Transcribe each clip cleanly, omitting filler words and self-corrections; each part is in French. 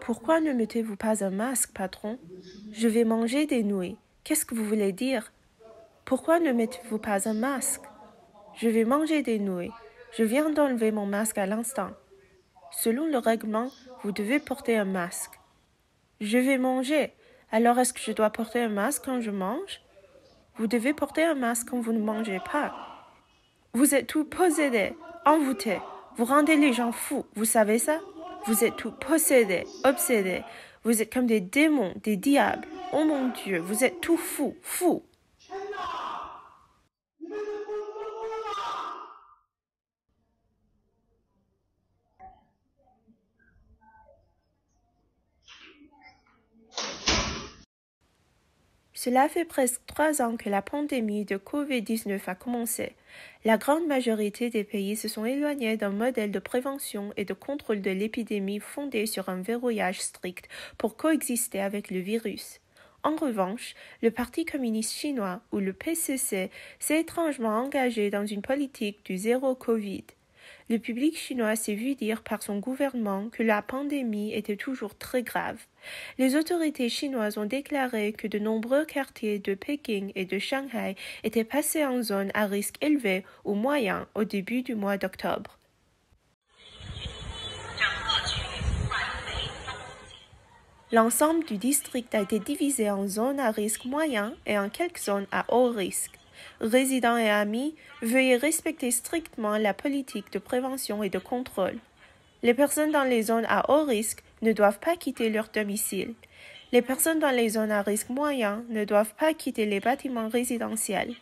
Pourquoi ne mettez-vous pas un masque, patron? Je vais manger des nouilles. Qu'est-ce que vous voulez dire? Pourquoi ne mettez-vous pas un masque? Je vais manger des nouilles. Je viens d'enlever mon masque à l'instant. Selon le règlement, vous devez porter un masque. Je vais manger. Alors est-ce que je dois porter un masque quand je mange? Vous devez porter un masque quand vous ne mangez pas. Vous êtes tous possédés, envoûtés. Vous rendez les gens fous, vous savez ça? Vous êtes tous possédés, obsédés. Vous êtes comme des démons, des diables. Oh mon Dieu, vous êtes tous fous, fous. Cela fait presque 3 ans que la pandémie de COVID-19 a commencé. La grande majorité des pays se sont éloignés d'un modèle de prévention et de contrôle de l'épidémie fondé sur un verrouillage strict pour coexister avec le virus. En revanche, le Parti communiste chinois, ou le PCC, s'est étrangement engagé dans une politique du zéro Covid. Le public chinois s'est vu dire par son gouvernement que la pandémie était toujours très grave. Les autorités chinoises ont déclaré que de nombreux quartiers de Pékin et de Shanghai étaient passés en zone à risque élevé ou moyen au début du mois d'octobre. L'ensemble du district a été divisé en zones à risque moyen et en quelques zones à haut risque. Résidents et amis, veuillez respecter strictement la politique de prévention et de contrôle. Les personnes dans les zones à haut risque ne doivent pas quitter leur domicile. Les personnes dans les zones à risque moyen ne doivent pas quitter les bâtiments résidentiels.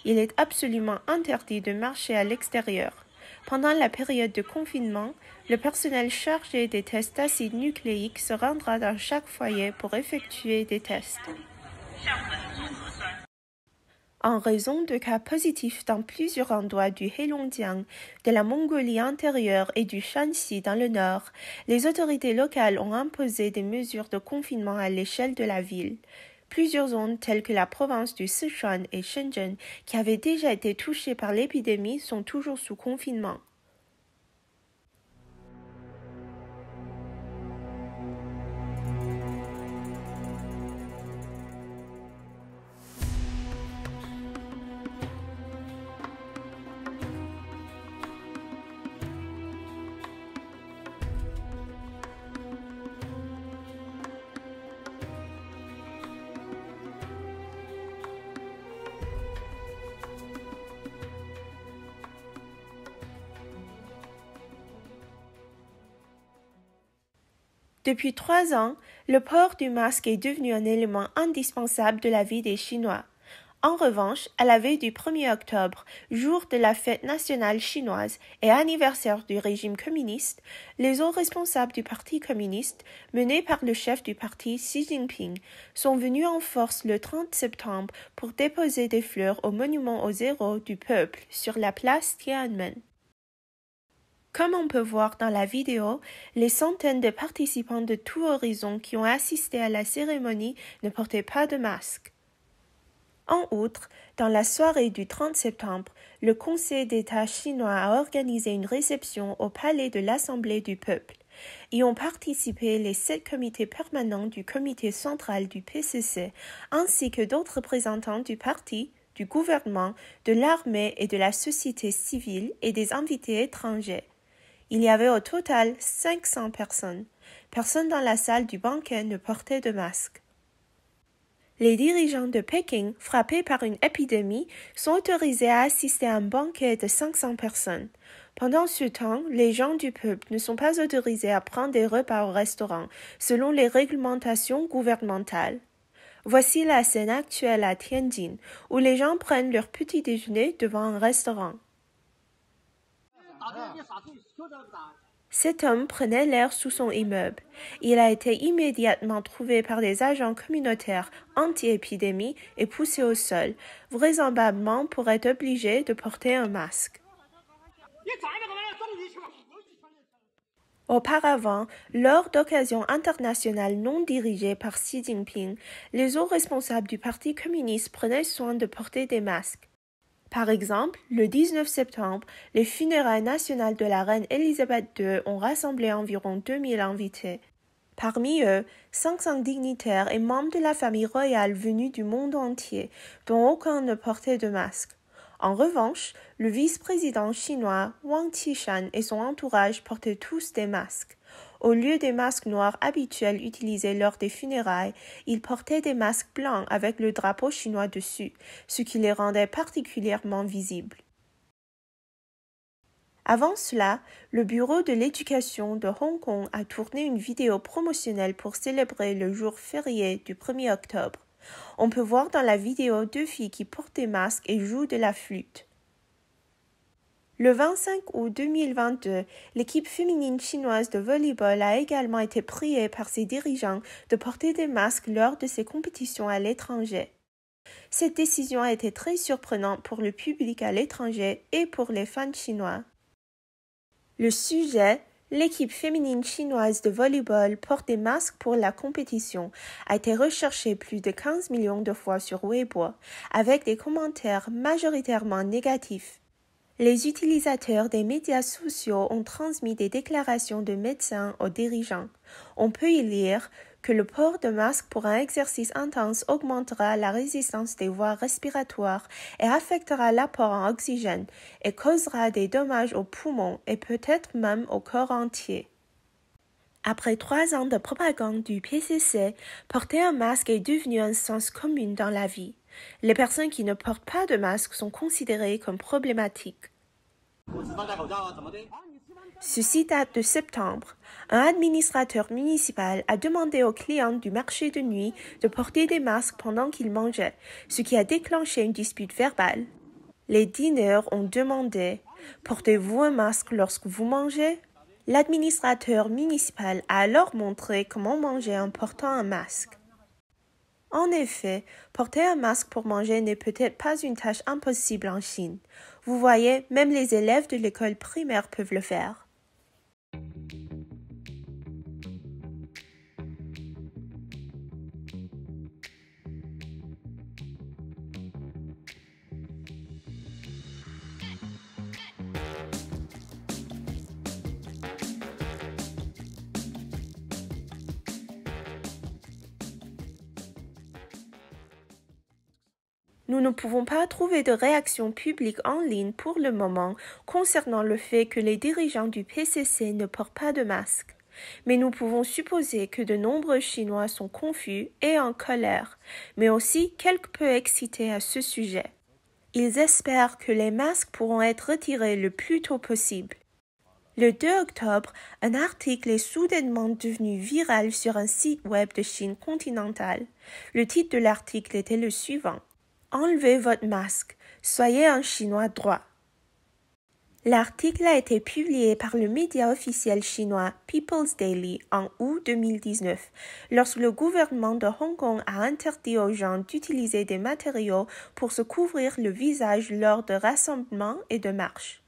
Il est absolument interdit de marcher à l'extérieur. Pendant la période de confinement, le personnel chargé des tests d'acides nucléiques se rendra dans chaque foyer pour effectuer des tests. En raison de cas positifs dans plusieurs endroits du Heilongjiang, de la Mongolie intérieure et du Shanxi dans le nord, les autorités locales ont imposé des mesures de confinement à l'échelle de la ville. Plusieurs zones telles que la province du Sichuan et Shenzhen, qui avaient déjà été touchées par l'épidémie, sont toujours sous confinement. Depuis 3 ans, le port du masque est devenu un élément indispensable de la vie des Chinois. En revanche, à la veille du 1er octobre, jour de la fête nationale chinoise et anniversaire du régime communiste, les hauts responsables du Parti communiste, menés par le chef du parti Xi Jinping, sont venus en force le 30 septembre pour déposer des fleurs au monument au zéro du peuple sur la place Tiananmen. Comme on peut voir dans la vidéo, les centaines de participants de tout horizon qui ont assisté à la cérémonie ne portaient pas de masque. En outre, dans la soirée du 30 septembre, le Conseil d'État chinois a organisé une réception au palais de l'Assemblée du peuple. Y ont participé les 7 comités permanents du comité central du PCC, ainsi que d'autres représentants du parti, du gouvernement, de l'armée et de la société civile et des invités étrangers. Il y avait au total 500 personnes. Personne dans la salle du banquet ne portait de masque. Les dirigeants de Pékin, frappés par une épidémie, sont autorisés à assister à un banquet de 500 personnes. Pendant ce temps, les gens du peuple ne sont pas autorisés à prendre des repas au restaurant, selon les réglementations gouvernementales. Voici la scène actuelle à Tianjin, où les gens prennent leur petit déjeuner devant un restaurant. Cet homme prenait l'air sous son immeuble. Il a été immédiatement trouvé par des agents communautaires anti-épidémie et poussé au sol, vraisemblablement pour être obligé de porter un masque. Auparavant, lors d'occasions internationales non dirigées par Xi Jinping, les hauts responsables du Parti communiste prenaient soin de porter des masques. Par exemple, le 19 septembre, les funérailles nationales de la reine Élisabeth II ont rassemblé environ 2000 invités. Parmi eux, 500 dignitaires et membres de la famille royale venus du monde entier, dont aucun ne portait de masque. En revanche, le vice-président chinois Wang Qishan et son entourage portaient tous des masques. Au lieu des masques noirs habituels utilisés lors des funérailles, ils portaient des masques blancs avec le drapeau chinois dessus, ce qui les rendait particulièrement visibles. Avant cela, le bureau de l'éducation de Hong Kong a tourné une vidéo promotionnelle pour célébrer le jour férié du 1er octobre. On peut voir dans la vidéo 2 filles qui portent des masques et jouent de la flûte. Le 25 août 2022, l'équipe féminine chinoise de volleyball a également été priée par ses dirigeants de porter des masques lors de ses compétitions à l'étranger. Cette décision a été très surprenante pour le public à l'étranger et pour les fans chinois. Le sujet, l'équipe féminine chinoise de volleyball porte des masques pour la compétition, a été recherché plus de 15 millions de fois sur Weibo, avec des commentaires majoritairement négatifs. Les utilisateurs des médias sociaux ont transmis des déclarations de médecins aux dirigeants. On peut y lire que le port de masque pour un exercice intense augmentera la résistance des voies respiratoires et affectera l'apport en oxygène et causera des dommages aux poumons et peut-être même au corps entier. Après 3 ans de propagande du PCC, porter un masque est devenu un sens commun dans la vie. Les personnes qui ne portent pas de masque sont considérées comme problématiques. Ceci date de septembre. Un administrateur municipal a demandé aux clients du marché de nuit de porter des masques pendant qu'ils mangeaient, ce qui a déclenché une dispute verbale. Les dîneurs ont demandé « Portez-vous un masque lorsque vous mangez ?» L'administrateur municipal a alors montré comment manger en portant un masque. En effet, porter un masque pour manger n'est peut-être pas une tâche impossible en Chine. Vous voyez, même les élèves de l'école primaire peuvent le faire. Nous ne pouvons pas trouver de réaction publique en ligne pour le moment concernant le fait que les dirigeants du PCC ne portent pas de masque. Mais nous pouvons supposer que de nombreux Chinois sont confus et en colère, mais aussi quelque peu excités à ce sujet. Ils espèrent que les masques pourront être retirés le plus tôt possible. Le 2 octobre, un article est soudainement devenu viral sur un site web de Chine continentale. Le titre de l'article était le suivant. Enlevez votre masque, soyez un Chinois droit. L'article a été publié par le média officiel chinois People's Daily en août 2019, lorsque le gouvernement de Hong Kong a interdit aux gens d'utiliser des matériaux pour se couvrir le visage lors de rassemblements et de marches.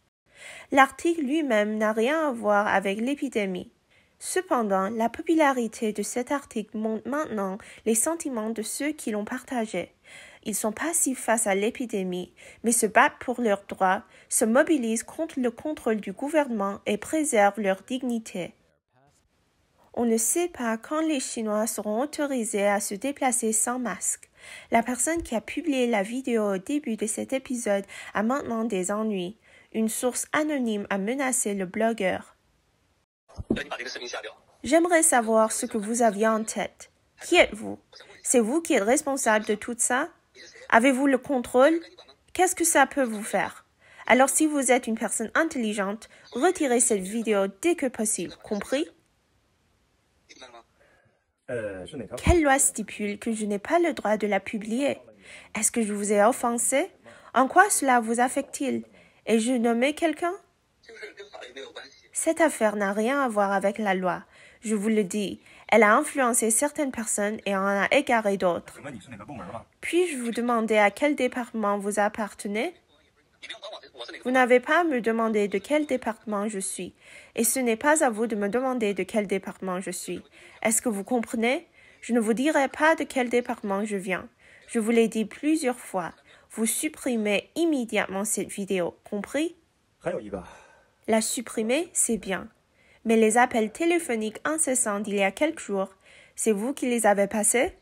L'article lui-même n'a rien à voir avec l'épidémie. Cependant, la popularité de cet article montre maintenant les sentiments de ceux qui l'ont partagé. Ils sont passifs face à l'épidémie, mais se battent pour leurs droits, se mobilisent contre le contrôle du gouvernement et préservent leur dignité. On ne sait pas quand les Chinois seront autorisés à se déplacer sans masque. La personne qui a publié la vidéo au début de cet épisode a maintenant des ennuis. Une source anonyme a menacé le blogueur. J'aimerais savoir ce que vous aviez en tête. Qui êtes-vous? C'est vous qui êtes responsable de tout ça? Avez-vous le contrôle? Qu'est-ce que ça peut vous faire? Alors si vous êtes une personne intelligente, retirez cette vidéo dès que possible, compris? Quelle loi stipule que je n'ai pas le droit de la publier? Est-ce que je vous ai offensé? En quoi cela vous affecte-t-il? Ai-je nommé quelqu'un? Cette affaire n'a rien à voir avec la loi. Je vous le dis, elle a influencé certaines personnes et en a égaré d'autres. Puis-je vous demander à quel département vous appartenez? Vous n'avez pas à me demander de quel département je suis, et ce n'est pas à vous de me demander de quel département je suis. Est-ce que vous comprenez? Je ne vous dirai pas de quel département je viens. Je vous l'ai dit plusieurs fois. vous supprimez immédiatement cette vidéo, compris? La supprimer, c'est bien. Mais les appels téléphoniques incessants d'il y a quelques jours, c'est vous qui les avez passés?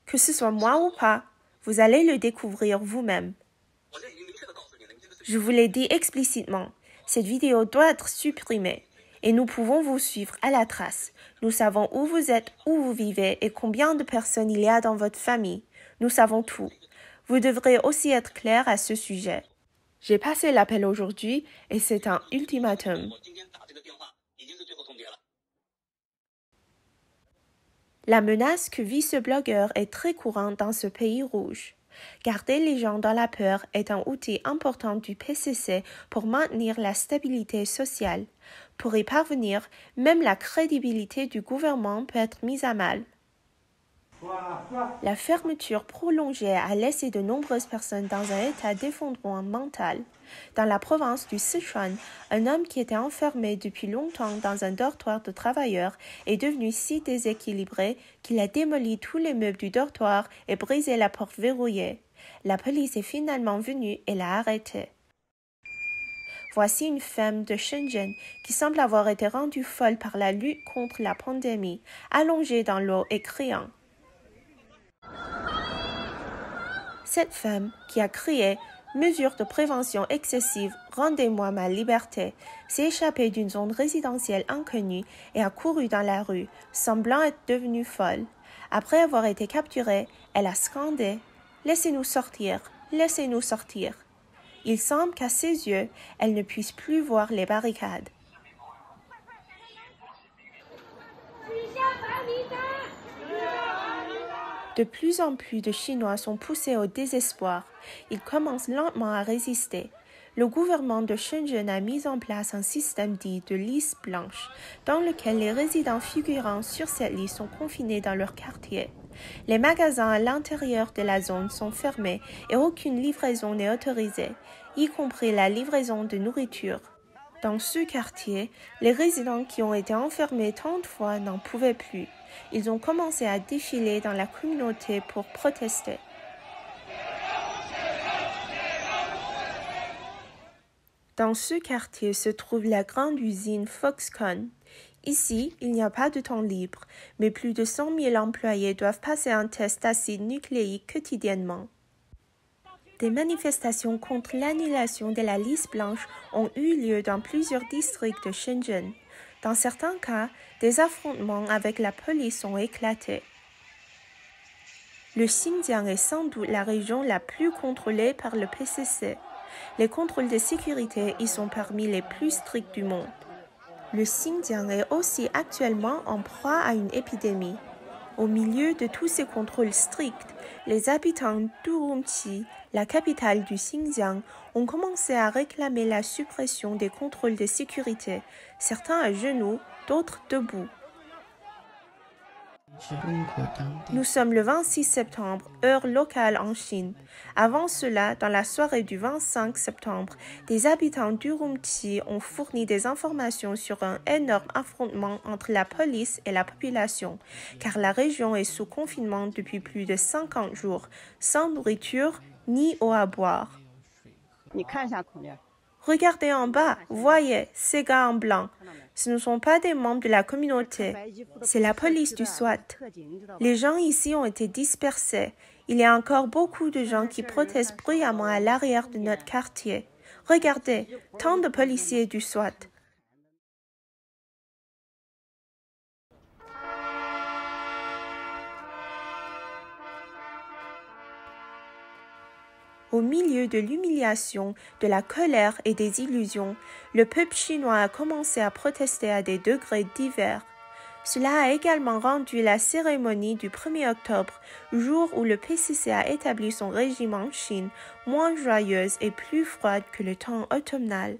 Que ce soit moi ou pas, vous allez le découvrir vous-même. Je vous l'ai dit explicitement, cette vidéo doit être supprimée et nous pouvons vous suivre à la trace. Nous savons où vous êtes, où vous vivez et combien de personnes il y a dans votre famille. Nous savons tout. Vous devrez aussi être clair à ce sujet. J'ai passé l'appel aujourd'hui et c'est un ultimatum. La menace que vit ce blogueur est très courante dans ce pays rouge. Garder les gens dans la peur est un outil important du PCC pour maintenir la stabilité sociale. Pour y parvenir, même la crédibilité du gouvernement peut être mise à mal. La fermeture prolongée a laissé de nombreuses personnes dans un état d'effondrement mental. Dans la province du Sichuan, un homme qui était enfermé depuis longtemps dans un dortoir de travailleurs est devenu si déséquilibré qu'il a démoli tous les meubles du dortoir et brisé la porte verrouillée. La police est finalement venue et l'a arrêté. Voici une femme de Shenzhen qui semble avoir été rendue folle par la lutte contre la pandémie, allongée dans l'eau et criant. Cette femme, qui a crié « Mesures de prévention excessives, rendez-moi ma liberté », s'est échappée d'une zone résidentielle inconnue et a couru dans la rue, semblant être devenue folle. Après avoir été capturée, elle a scandé « Laissez-nous sortir, laissez-nous sortir ». Il semble qu'à ses yeux, elle ne puisse plus voir les barricades. De plus en plus de Chinois sont poussés au désespoir. Ils commencent lentement à résister. Le gouvernement de Shenzhen a mis en place un système dit de liste blanche, dans lequel les résidents figurant sur cette liste sont confinés dans leur quartier. Les magasins à l'intérieur de la zone sont fermés et aucune livraison n'est autorisée, y compris la livraison de nourriture. Dans ce quartier, les résidents qui ont été enfermés tant de fois n'en pouvaient plus. Ils ont commencé à défiler dans la communauté pour protester. Dans ce quartier se trouve la grande usine Foxconn. Ici, il n'y a pas de temps libre, mais plus de 100 000 employés doivent passer un test d'acide nucléique quotidiennement. Des manifestations contre l'annulation de la liste blanche ont eu lieu dans plusieurs districts de Shenzhen. Dans certains cas, des affrontements avec la police ont éclaté. Le Xinjiang est sans doute la région la plus contrôlée par le PCC. Les contrôles de sécurité y sont parmi les plus stricts du monde. Le Xinjiang est aussi actuellement en proie à une épidémie. Au milieu de tous ces contrôles stricts, les habitants d'Urumqi, la capitale du Xinjiang, ont commencé à réclamer la suppression des contrôles de sécurité, certains à genoux, d'autres debout. Nous sommes le 26 septembre, heure locale en Chine. Avant cela, dans la soirée du 25 septembre, des habitants d'Urumqi ont fourni des informations sur un énorme affrontement entre la police et la population, car la région est sous confinement depuis plus de 50 jours, sans nourriture ni eau à boire. Regardez en bas, voyez, ces gars en blanc. Ce ne sont pas des membres de la communauté, c'est la police du SWAT. Les gens ici ont été dispersés. Il y a encore beaucoup de gens qui protestent bruyamment à l'arrière de notre quartier. Regardez, tant de policiers du SWAT. Au milieu de l'humiliation, de la colère et des illusions, le peuple chinois a commencé à protester à des degrés divers. Cela a également rendu la cérémonie du 1er octobre, jour où le PCC a établi son régime en Chine, moins joyeuse et plus froide que le temps automnal.